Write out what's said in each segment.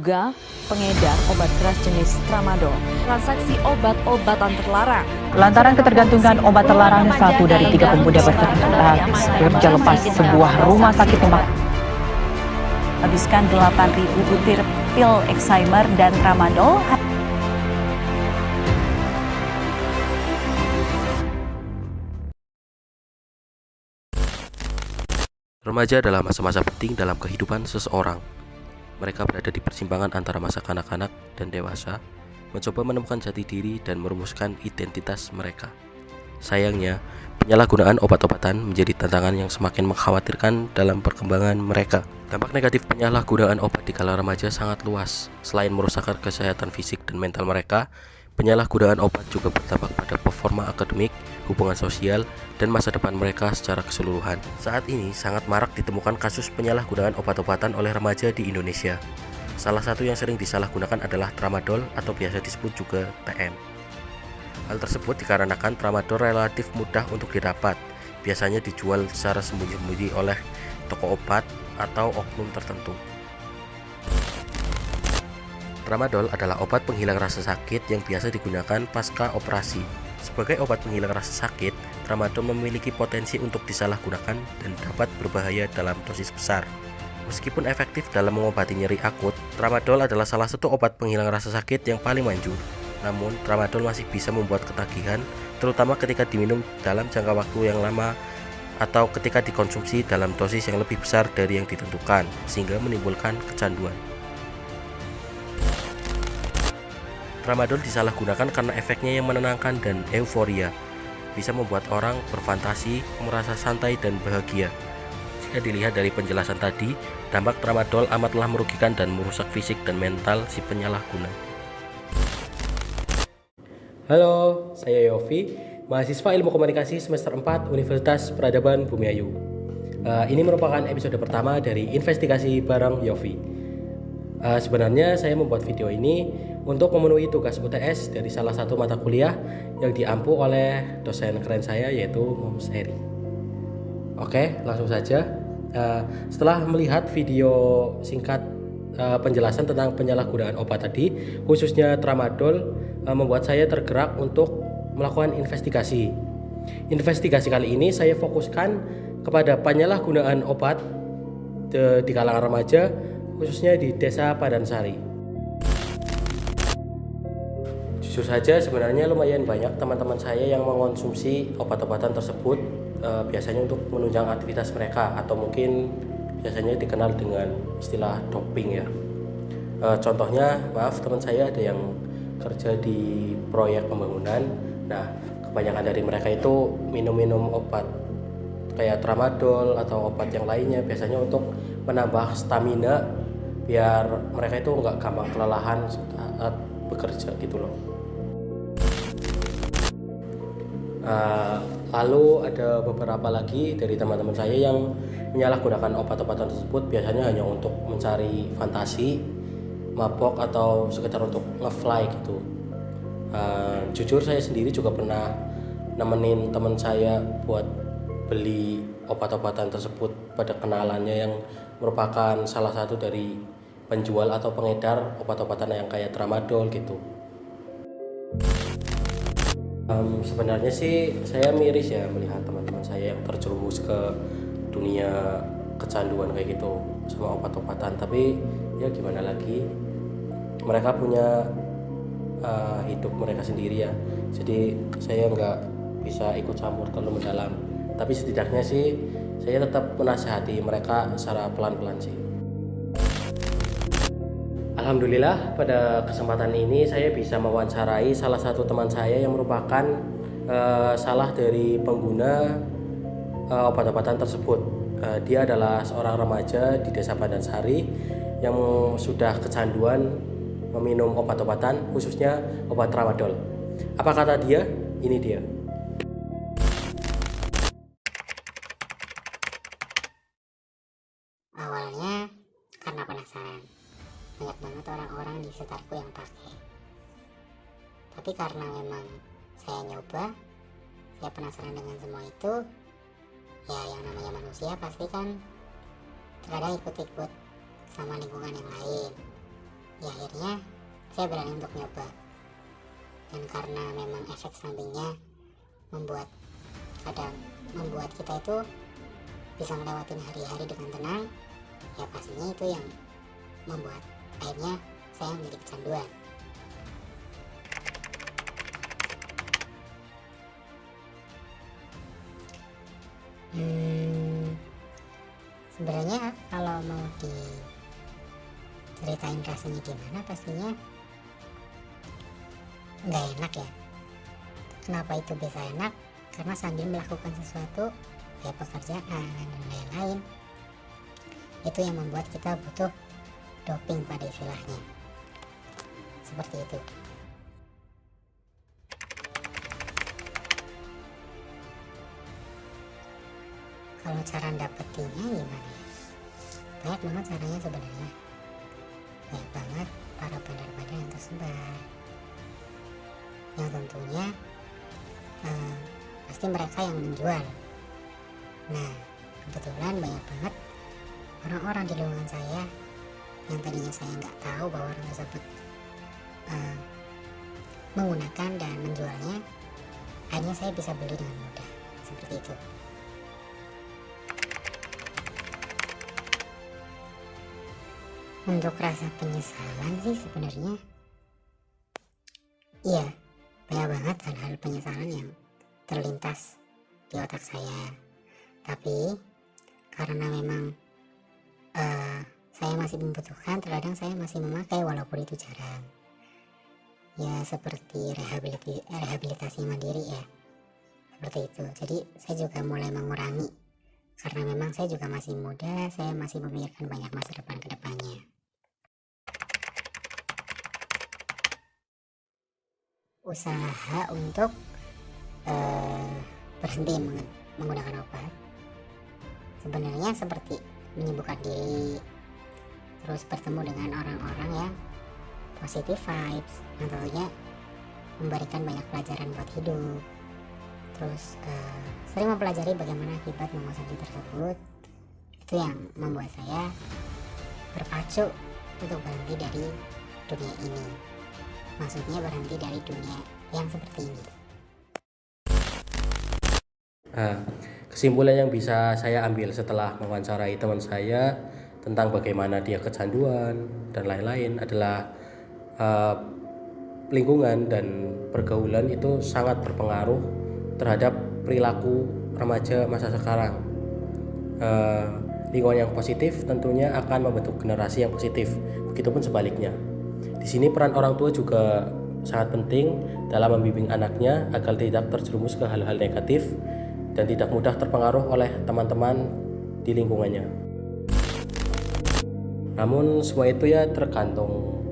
diduga pengedar obat keras jenis tramadol. Transaksi obat-obatan terlarang. Lantaran ketergantungan obat terlarang, satu dari 3 pemuda bekerja lepas sebuah rumah sakit tembak. Habiskan 8.000 butir pil Excimer dan tramadol. Remaja adalah masa-masa penting dalam kehidupan seseorang. Mereka berada di persimpangan antara masa kanak-kanak dan dewasa, mencoba menemukan jati diri dan merumuskan identitas mereka. Sayangnya, penyalahgunaan obat-obatan menjadi tantangan yang semakin mengkhawatirkan dalam perkembangan mereka. Dampak negatif penyalahgunaan obat di kala remaja sangat luas. Selain merusakkan kesehatan fisik dan mental mereka, penyalahgunaan obat juga berdampak pada performa akademik, hubungan sosial, dan masa depan mereka secara keseluruhan. Saat ini sangat marak ditemukan kasus penyalahgunaan obat-obatan oleh remaja di Indonesia. Salah satu yang sering disalahgunakan adalah tramadol atau biasa disebut juga TM. Hal tersebut dikarenakan tramadol relatif mudah untuk didapat, biasanya dijual secara sembunyi-sembunyi oleh toko obat atau oknum tertentu. Tramadol adalah obat penghilang rasa sakit yang biasa digunakan pasca operasi. Sebagai obat penghilang rasa sakit, tramadol memiliki potensi untuk disalahgunakan dan dapat berbahaya dalam dosis besar. Meskipun efektif dalam mengobati nyeri akut, tramadol adalah salah satu obat penghilang rasa sakit yang paling manjur. Namun, tramadol masih bisa membuat ketagihan, terutama ketika diminum dalam jangka waktu yang lama atau ketika dikonsumsi dalam dosis yang lebih besar dari yang ditentukan, sehingga menimbulkan kecanduan. Tramadol disalahgunakan karena efeknya yang menenangkan dan euforia, bisa membuat orang berfantasi, merasa santai dan bahagia. Jika dilihat dari penjelasan tadi, dampak tramadol amatlah merugikan dan merusak fisik dan mental si penyalahguna. Halo, saya Yofi, mahasiswa Ilmu Komunikasi semester 4 Universitas Peradaban Bumiayu. Ini merupakan episode pertama dari investigasi bareng Yofi. Sebenarnya saya membuat video ini untuk memenuhi tugas UTS dari salah satu mata kuliah yang diampu oleh dosen keren saya, yaitu Moms Heri. Oke, langsung saja. Setelah melihat video singkat penjelasan tentang penyalahgunaan obat tadi, khususnya tramadol, membuat saya tergerak untuk melakukan investigasi. Investigasi kali ini saya fokuskan kepada penyalahgunaan obat di kalangan remaja, khususnya di Desa Padansari. Jujur saja sebenarnya lumayan banyak teman-teman saya yang mengonsumsi obat-obatan tersebut, biasanya untuk menunjang aktivitas mereka, atau mungkin biasanya dikenal dengan istilah doping ya. Contohnya, maaf, teman saya ada yang kerja di proyek pembangunan. Nah, kebanyakan dari mereka itu minum-minum obat kayak tramadol atau obat yang lainnya, biasanya untuk menambah stamina biar mereka itu nggak gampang kelelahan saat bekerja gitu loh. Lalu ada beberapa lagi dari teman-teman saya yang menyalahgunakan obat-obatan tersebut, biasanya hanya untuk mencari fantasi, mabok, atau sekedar untuk nge-fly gitu. Jujur saya sendiri juga pernah nemenin teman saya buat beli obat-obatan tersebut pada kenalannya yang merupakan salah satu dari penjual atau pengedar obat-obatan yang kayak tramadol gitu. Sebenarnya sih saya miris ya melihat teman-teman saya yang terjerumus ke dunia kecanduan kayak gitu sama obat-obatan, tapi ya gimana lagi, mereka punya hidup mereka sendiri ya, jadi saya nggak bisa ikut campur terlalu mendalam, tapi setidaknya sih saya tetap menasihati mereka secara pelan-pelan sih. Alhamdulillah pada kesempatan ini saya bisa mewawancarai salah satu teman saya yang merupakan salah dari pengguna obat-obatan tersebut. Dia adalah seorang remaja di Desa Padansari yang sudah kecanduan meminum obat-obatan, khususnya obat tramadol. Apa kata dia? Ini dia. Awalnya karena penasaran, banyak banget orang-orang di sekitarku yang pakai. Tapi karena memang saya nyoba, saya penasaran dengan semua itu, ya yang namanya manusia pasti kan terkadang ikut-ikut sama lingkungan yang lain. ya akhirnya saya berani untuk nyoba. Dan karena memang efek sampingnya membuat kita itu bisa ngelewatin hari-hari dengan tenang, ya pastinya itu yang membuat akhirnya saya menjadi kecanduan. Sebenarnya kalau mau diceritain rasanya gimana, pastinya nggak enak ya. Kenapa itu bisa enak? Karena sambil melakukan sesuatu, ya pekerjaan dan lain-lain, itu yang membuat kita butuh doping pada istilahnya. Seperti itu. Kalau cara dapetinnya gimana ya? Banyak banget caranya sebenarnya. Banyak banget para bandar-bandar yang tersebar. Yang tentunya pasti mereka yang menjual. Nah, kebetulan banyak banget orang-orang di lingkungan saya yang tadinya saya nggak tahu bahwa orang tersebut menggunakan dan menjualnya, akhirnya saya bisa beli dengan mudah. Seperti itu. Untuk rasa penyesalan sih sebenarnya, iya, banyak banget hal-hal penyesalan yang terlintas di otak saya. Tapi karena memang saya masih membutuhkan, terkadang saya masih memakai walaupun itu jarang. Ya seperti rehabilitasi mandiri ya, seperti itu. Jadi saya juga mulai mengurangi, karena memang saya juga masih muda, saya masih memikirkan banyak masa depan ke depannya. Usaha untuk berhenti menggunakan obat sebenarnya seperti menyibukkan diri, terus bertemu dengan orang-orang yang positive vibes, yang tentunya memberikan banyak pelajaran buat hidup. Terus sering mempelajari bagaimana akibat mengonsumsi tersebut. Itu yang membuat saya berpacu untuk berhenti dari dunia ini. Maksudnya berhenti dari dunia yang seperti ini. Nah, kesimpulan yang bisa saya ambil setelah mewawancarai teman saya tentang bagaimana dia kecanduan dan lain-lain adalah lingkungan dan pergaulan itu sangat berpengaruh terhadap perilaku remaja masa sekarang. Lingkungan yang positif tentunya akan membentuk generasi yang positif, begitupun sebaliknya. Di sini peran orang tua juga sangat penting dalam membimbing anaknya agar tidak terjerumus ke hal-hal negatif dan tidak mudah terpengaruh oleh teman-teman di lingkungannya. Namun semua itu ya tergantung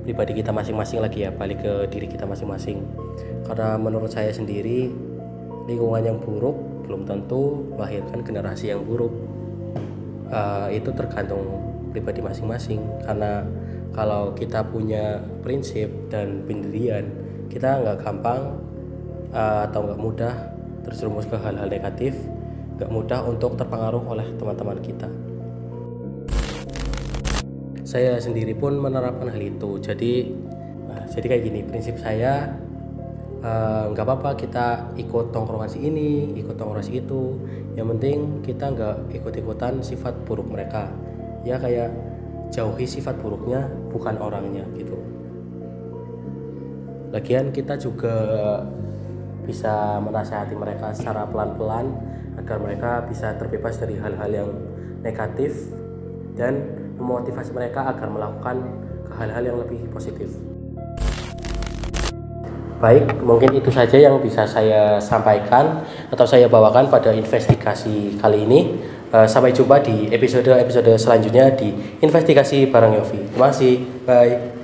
pribadi kita masing-masing lagi ya, balik ke diri kita masing-masing. Karena menurut saya sendiri, lingkungan yang buruk belum tentu melahirkan generasi yang buruk. Itu tergantung pribadi masing-masing, karena kalau kita punya prinsip dan pendirian, kita nggak gampang atau nggak mudah terjerumus ke hal-hal negatif, nggak mudah untuk terpengaruh oleh teman-teman kita. Saya sendiri pun menerapkan hal itu. Jadi kayak gini, prinsip saya, nggak apa-apa kita ikut tongkrongan si ini, ikut tongkrongan si itu. Yang penting kita nggak ikut-ikutan sifat buruk mereka. Ya kayak jauhi sifat buruknya, bukan orangnya gitu. Lagian kita juga bisa menasihati mereka secara pelan-pelan agar mereka bisa terbebas dari hal-hal yang negatif dan memotivasi mereka agar melakukan hal-hal yang lebih positif. Baik, mungkin itu saja yang bisa saya sampaikan atau saya bawakan pada investigasi kali ini. Sampai jumpa di episode selanjutnya di investigasi bareng Yofi. Terima kasih, bye.